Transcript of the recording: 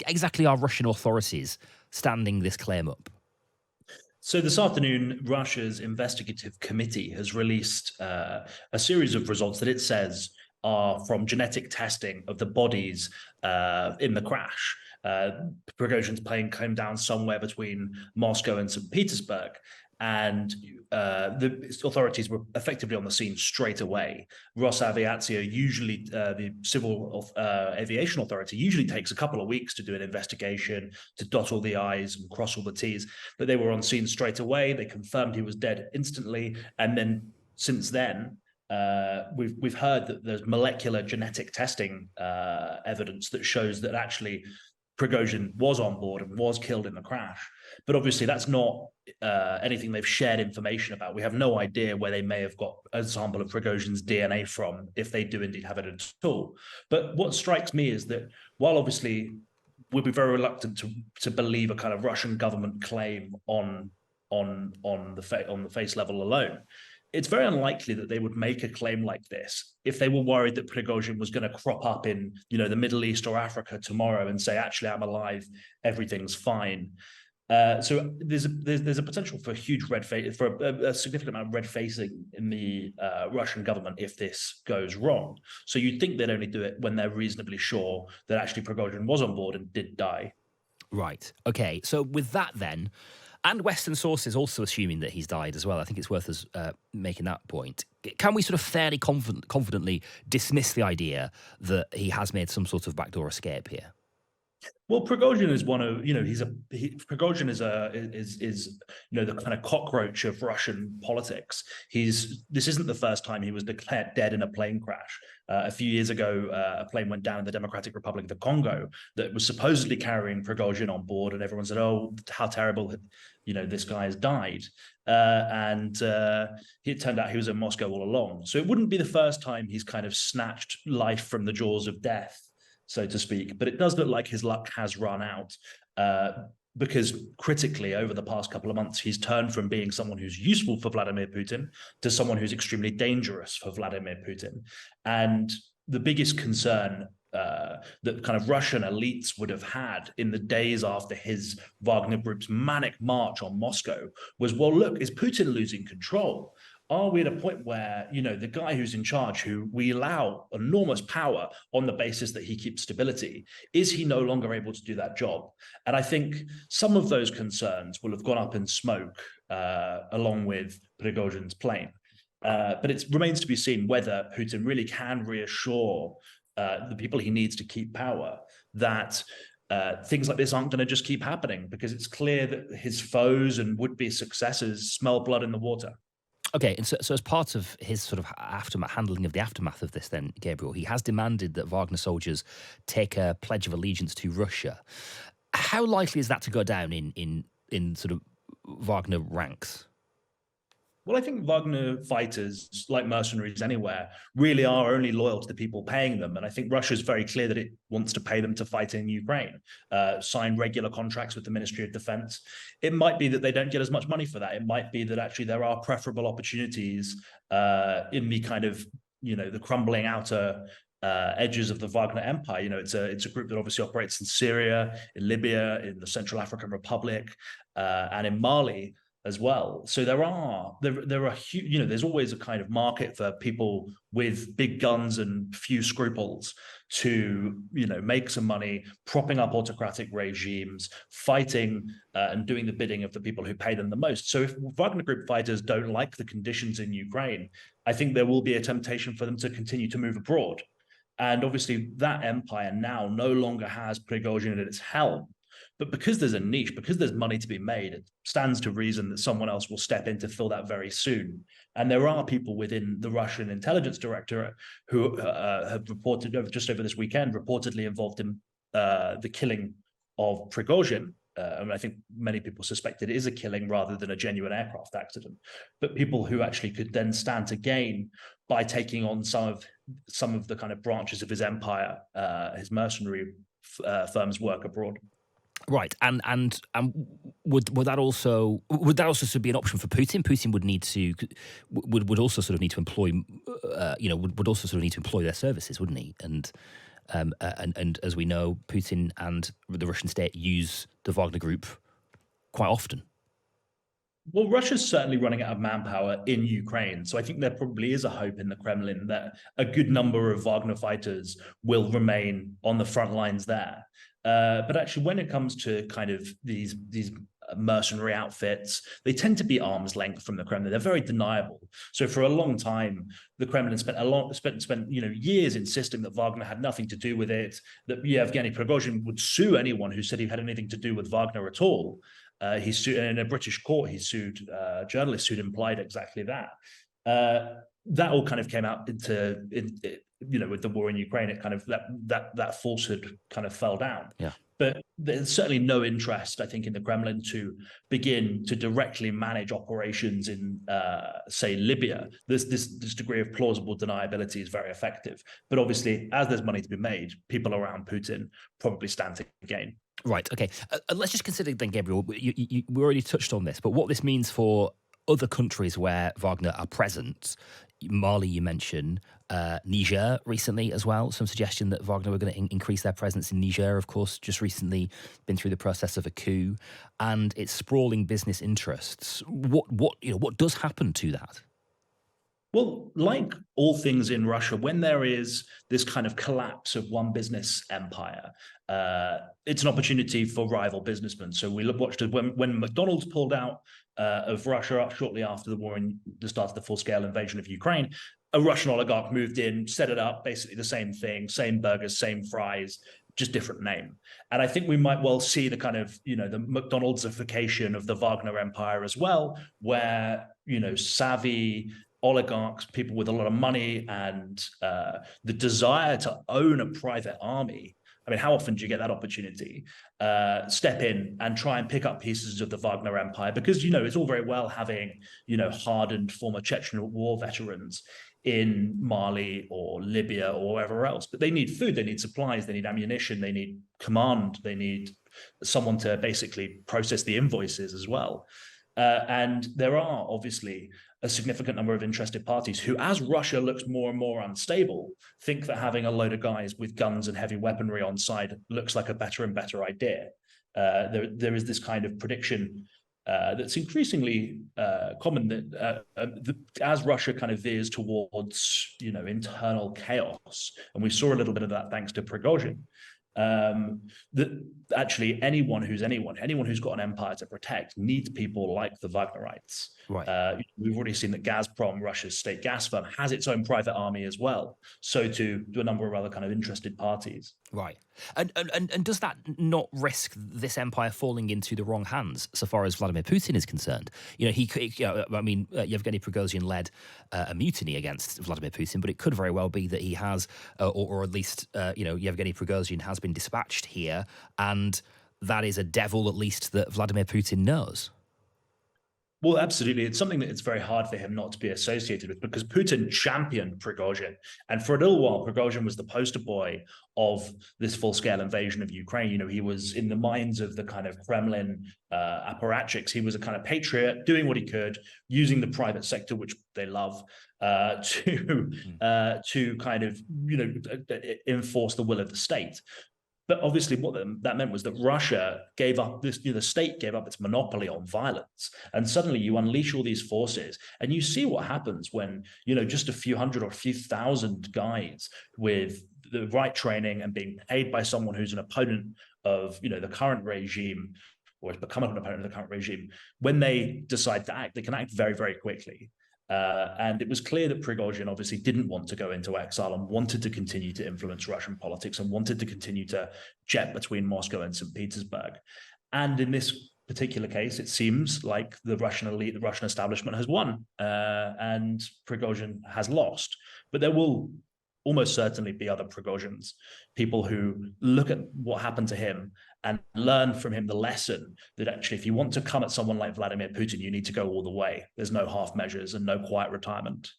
Exactly are Russian authorities standing this claim up? So this afternoon, Russia's investigative committee has released a series of results that it says are from genetic testing of the bodies in the crash. Prigozhin's plane came down somewhere between Moscow and St. Petersburg, and the authorities were effectively on the scene straight away. Rosaviatia usually, the civil aviation authority, usually takes a couple of weeks to do an investigation, to dot all the I's and cross all the T's. But they were on scene straight away. They confirmed he was dead instantly, and then since then, we've heard that there's molecular genetic testing evidence that shows that actually Prigozhin was on board and was killed in the crash. But obviously that's not anything they've shared information about. We have no idea where they may have got a sample of Prigozhin's DNA from, if they do indeed have it at all. But what strikes me is that while obviously we'd be very reluctant to believe a kind of Russian government claim on the face level alone, it's very unlikely that they would make a claim like this if they were worried that Prigozhin was going to crop up in, the Middle East or Africa tomorrow and say, actually, I'm alive, everything's fine. So there's a potential for huge for a significant amount of red facing in the Russian government if this goes wrong. So you'd think they'd only do it when they're reasonably sure that actually Prigozhin was on board and did die. Right. Okay. So with that then, and Western sources also assuming that he's died as well, I think it's worth us making that point. Can we sort of fairly confidently dismiss the idea that he has made some sort of backdoor escape here? Well, Prigozhin is one of, Prigozhin is the kind of cockroach of Russian politics. This isn't the first time he was declared dead in a plane crash. A few years ago, a plane went down in the Democratic Republic of the Congo that was supposedly carrying Prigozhin on board, and everyone said, "Oh, how terrible! This guy has died." It turned out he was in Moscow all along. So it wouldn't be the first time he's kind of snatched life from the jaws of death, so to speak. But it does look like his luck has run out because critically over the past couple of months, he's turned from being someone who's useful for Vladimir Putin to someone who's extremely dangerous for Vladimir Putin. And the biggest concern that kind of Russian elites would have had in the days after his Wagner group's manic march on Moscow was, well, look, is Putin losing control? Are we at a point where, the guy who's in charge, who we allow enormous power on the basis that he keeps stability, is he no longer able to do that job? And I think some of those concerns will have gone up in smoke along with Prigozhin's plane. But it remains to be seen whether Putin really can reassure the people he needs to keep power that things like this aren't going to just keep happening, because it's clear that his foes and would-be successors smell blood in the water. Okay, and so as part of his sort of handling of the aftermath of this then, Gabriel, he has demanded that Wagner soldiers take a pledge of allegiance to Russia. How likely is that to go down in sort of Wagner ranks? Well, I think Wagner fighters, like mercenaries anywhere, really are only loyal to the people paying them. And I think Russia is very clear that it wants to pay them to fight in Ukraine, sign regular contracts with the Ministry of Defense. It might be that they don't get as much money for that. It might be that actually there are preferable opportunities in the kind of, the crumbling outer edges of the Wagner Empire. It's a group that obviously operates in Syria, in Libya, in the Central African Republic, and in Mali as well. So there are huge, there's always a kind of market for people with big guns and few scruples to, make some money, propping up autocratic regimes, fighting and doing the bidding of the people who pay them the most. So if Wagner Group fighters don't like the conditions in Ukraine, I think there will be a temptation for them to continue to move abroad. And obviously that empire now no longer has Prigozhin at its helm. But because there's a niche, because there's money to be made, it stands to reason that someone else will step in to fill that very soon. And there are people within the Russian intelligence directorate who have reported just over this weekend, reportedly involved in the killing of Prigozhin. I think many people suspect it is a killing rather than a genuine aircraft accident. But people who actually could then stand to gain by taking on some of the kind of branches of his empire, his mercenary firms work abroad. Right, and would that also sort of be an option for Putin? Putin would also sort of need to employ, would also sort of need to employ their services, wouldn't he? And And as we know, Putin and the Russian state use the Wagner group quite often. Well, Russia's certainly running out of manpower in Ukraine. So I think there probably is a hope in the Kremlin that a good number of Wagner fighters will remain on the front lines there. But actually, when it comes to kind of these mercenary outfits, they tend to be arm's length from the Kremlin. They're very deniable. So for a long time, the Kremlin spent years insisting that Wagner had nothing to do with it, that Yevgeny Prigozhin would sue anyone who said he had anything to do with Wagner at all. He sued in a British court. He sued journalists who'd implied exactly that. That all kind of came out with the war in Ukraine. It kind of that falsehood kind of fell down. Yeah. But there's certainly no interest, I think, in the Kremlin to begin to directly manage operations in, say, Libya. This degree of plausible deniability is very effective. But obviously, as there's money to be made, people around Putin probably stand to gain. Right. Okay. Let's just consider then, Gabriel. We already touched on this, but what this means for other countries where Wagner are present. Mali, you mentioned, Niger recently as well. Some suggestion that Wagner were going to increase their presence in Niger, of course, just recently been through the process of a coup, and its sprawling business interests. What does happen to that? Well, like all things in Russia, when there is this kind of collapse of one business empire, it's an opportunity for rival businessmen. So we watched when McDonald's pulled out of Russia shortly after the war and the start of the full-scale invasion of Ukraine, a Russian oligarch moved in, set it up, basically the same thing, same burgers, same fries, just different name. And I think we might well see the kind of, the McDonald'sification of the Wagner empire as well, where, savvy oligarchs, people with a lot of money and the desire to own a private army. I mean, how often do you get that opportunity? Step in and try and pick up pieces of the Wagner empire, because, it's all very well having, hardened former Chechen war veterans in Mali or Libya or wherever else, but they need food, they need supplies, they need ammunition, they need command, they need someone to basically process the invoices as well. And there are obviously a significant number of interested parties who, as Russia looks more and more unstable, think that having a load of guys with guns and heavy weaponry on side looks like a better and better idea. There is this kind of prediction that's increasingly common that as Russia kind of veers towards, internal chaos, and we saw a little bit of that thanks to Prigozhin, that actually anyone who's got an empire to protect needs people like the Wagnerites. Right. We've already seen that Gazprom, Russia's state gas firm, has its own private army as well. So do a number of other kind of interested parties. Right. And does that not risk this empire falling into the wrong hands so far as Vladimir Putin is concerned? Yevgeny Prigozhin led a mutiny against Vladimir Putin, but it could very well be that he has, or at least, Yevgeny Prigozhin has been dispatched here, and that is a devil, at least, that Vladimir Putin knows. Well, absolutely. It's something that it's very hard for him not to be associated with, because Putin championed Prigozhin. And for a little while, Prigozhin was the poster boy of this full-scale invasion of Ukraine. He was in the minds of the kind of Kremlin apparatchiks. He was a kind of patriot, doing what he could, using the private sector, which they love, to kind of, enforce the will of the state. But obviously what that meant was that Russia gave up the state gave up its monopoly on violence. And suddenly you unleash all these forces and you see what happens when, just a few hundred or a few thousand guys with the right training and being paid by someone who's an opponent of, the current regime, or has become an opponent of the current regime, when they decide to act, they can act very, very quickly. And it was clear that Prigozhin obviously didn't want to go into exile and wanted to continue to influence Russian politics and wanted to continue to jet between Moscow and St. Petersburg. And in this particular case, it seems like the Russian elite, the Russian establishment has won, and Prigozhin has lost. But there will almost certainly be other Prigozhins, people who look at what happened to him and learn from him the lesson that actually, if you want to come at someone like Vladimir Putin, you need to go all the way. There's no half measures and no quiet retirement.